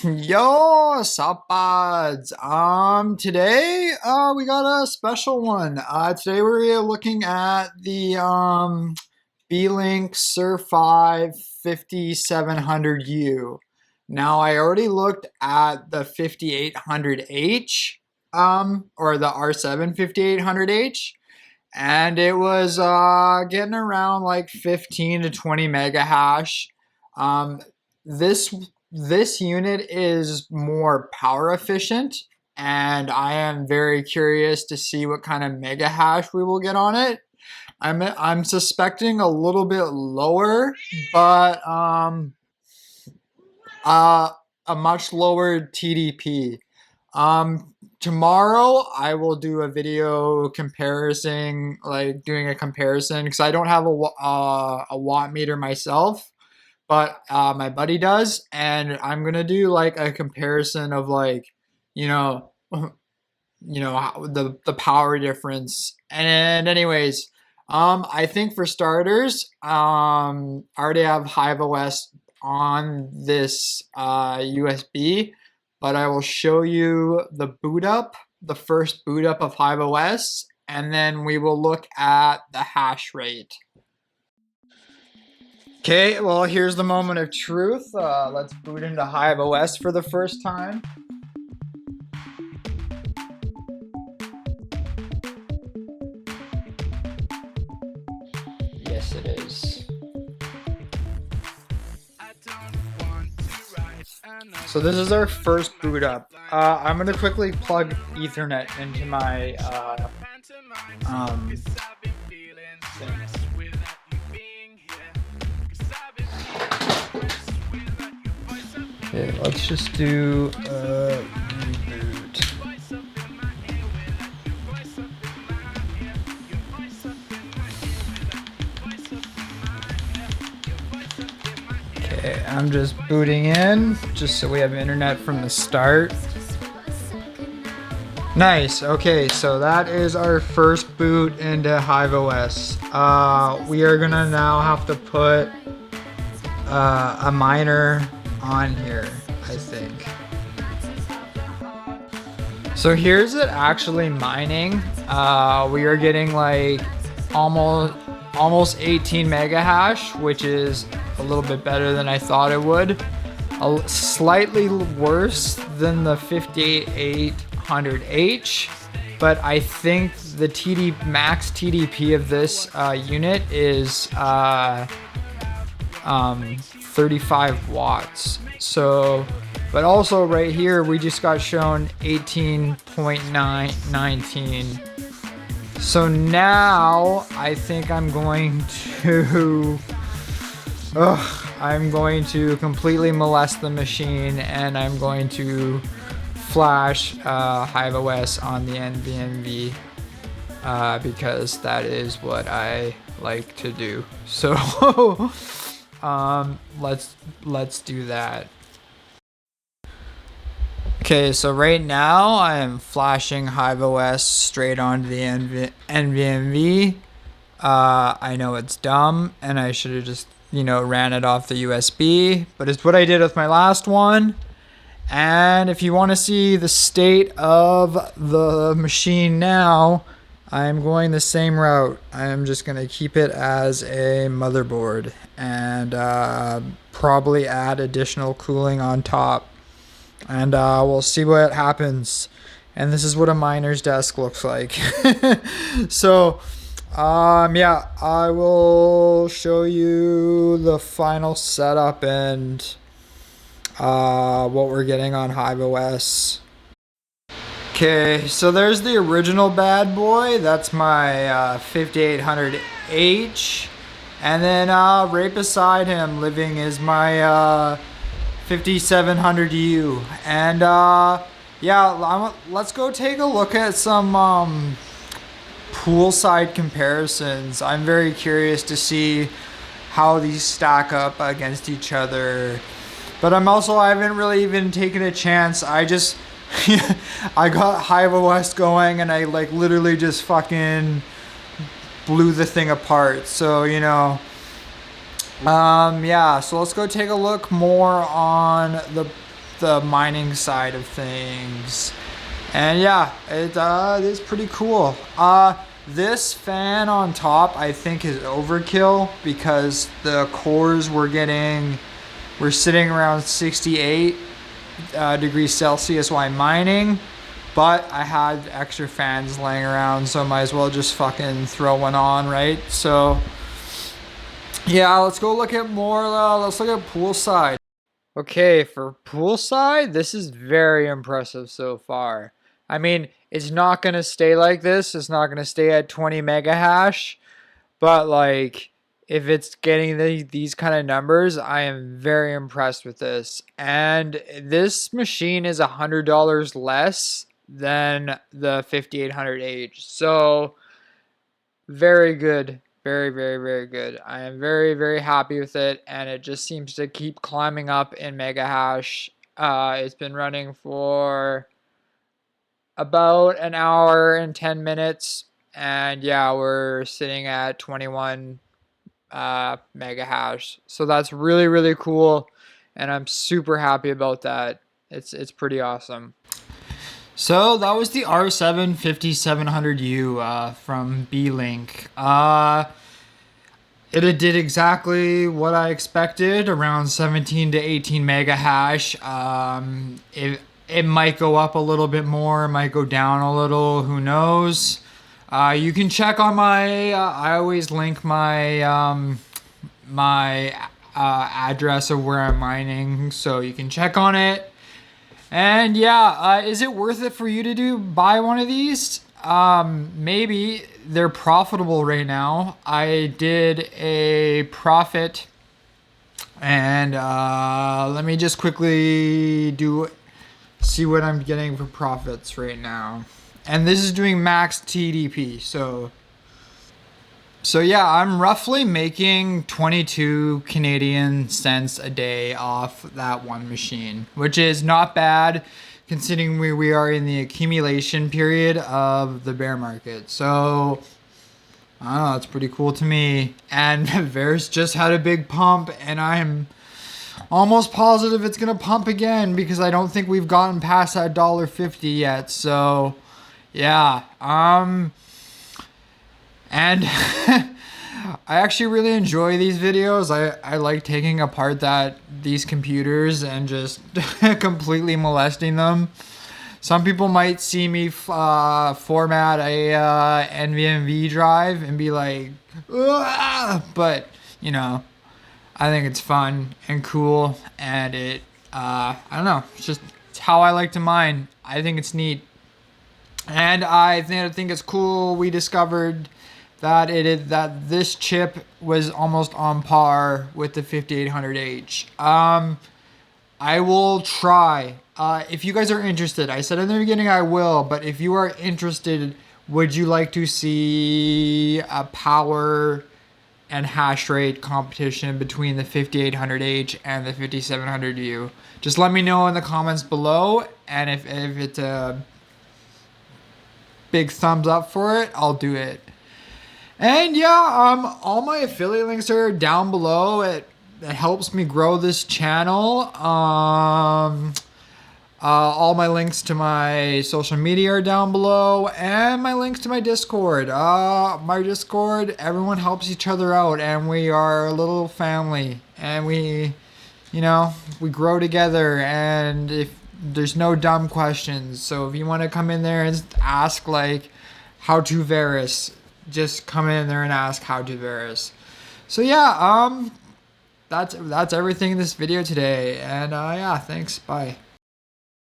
Yo, sup buds? Today, we got a special one. Today we're looking at the, Beelink Ser 5 5700U. Now, I already looked at the 5800H, or the R7 5800H, and it was, getting around like 15 to 20 mega hash. Um, this this unit is more power efficient, and I am very curious to see what kind of mega hash we will get on it. I'm suspecting a little bit lower, but uh, a much lower TDP. Tomorrow I will do a video comparison, like doing a comparison, because I don't have a watt meter myself, but my buddy does, and I'm gonna do like a comparison of like, you know, the power difference. And anyways, I think for starters, I already have HiveOS on this USB, but I will show you the boot up, the first boot up of HiveOS, and then we will look at the hash rate. Okay, well, here's the moment of truth. Let's boot into HiveOS for the first time. Yes, it is. So this is our first boot up. I'm gonna quickly plug Ethernet into my thing. Okay, let's just do reboot. Okay, I'm just booting in, just so we have internet from the start. Nice, okay, so that is our first boot into HiveOS. We are gonna now have to put a miner on here, I think. So here's it actually mining. We are getting like almost 18 mega hash, which is a little bit better than I thought it would. Slightly worse than the 5800H, but I think the max TDP of this unit is 35 watts. So, but also right here we just got shown 18.919. So now I think I'm going to completely molest the machine, and I'm going to flash HiveOS on the NVMe because that is what I like to do. So let's do that. Okay, so right now I am flashing HiveOS straight onto the NVMe. I know it's dumb, and I should have just, ran it off the USB, but it's what I did with my last one. And if you want to see the state of the machine now, I'm going the same route. I'm just going to keep it as a motherboard and probably add additional cooling on top. And we'll see what happens. And this is what a miner's desk looks like. So, yeah, I will show you the final setup and what we're getting on HiveOS. Okay, so there's the original bad boy. That's my 5800H. And then right beside him living is my 5700U. And yeah, let's go take a look at some poolside comparisons. I'm very curious to see how these stack up against each other. But I haven't really even taken a chance. I just I got HiveOS going, and I like literally just fucking blew the thing apart. So, yeah, so let's go take a look more on the the mining side of things. And yeah, it is pretty cool. This fan on top I think is overkill because the cores we're sitting around 68 degrees Celsius while mining. But I had extra fans laying around, so I might as well just fucking throw one on, right? So, yeah, let's go look at more, let's look at poolside. Okay, for poolside, this is very impressive so far. I mean, it's not going to stay like this. It's not going to stay at 20 mega hash. But, like, if it's getting these kind of numbers, I am very impressed with this. And this machine is $100 less than the 5800H. So, very good. Very, very, very good. I am very, very happy with it. And it just seems to keep climbing up in mega hash. It's been running for about an hour and 10 minutes. And yeah, we're sitting at 21 mega hash. So that's really, really cool. And I'm super happy about that. It's pretty awesome. So that was the R7 5700U from Beelink. It did exactly what I expected, around 17 to 18 mega hash. It might go up a little bit more, it might go down a little, who knows. You can check on my, I always link my, address of where I'm mining, so you can check on it. And yeah, is it worth it for you to buy one of these? Maybe. They're profitable right now. I did a profit, and let me just quickly see what I'm getting for profits right now. And this is doing max TDP, so yeah, I'm roughly making 22 Canadian cents a day off that one machine, which is not bad considering we are in the accumulation period of the bear market. So, I don't know, it's pretty cool to me. And Verus just had a big pump, and I'm almost positive it's going to pump again because I don't think we've gotten past that $1.50 yet. So, yeah, and I actually really enjoy these videos. I like taking apart these computers and just completely molesting them. Some people might see me format a NVMe drive and be like, "Ugh!" But you know, I think it's fun and cool, and I don't know, it's how I like to mine. I think it's neat. And I think it's cool we discovered that that this chip was almost on par with the 5800H. I will try. If you guys are interested, I said in the beginning I will, but if you are interested, would you like to see a power and hash rate competition between the 5800H and the 5700U? Just let me know in the comments below, and if it's a big thumbs up for it, I'll do it. And yeah, all my affiliate links are down below. It helps me grow this channel. All my links to my social media are down below, and my links to my Discord. My Discord, everyone helps each other out, and we are a little family, and we grow together, and if there's no dumb questions. So if you want to come in there and ask like how to Verus, just come in there and ask how to Verus. So yeah, that's everything in this video today, and yeah, thanks, bye.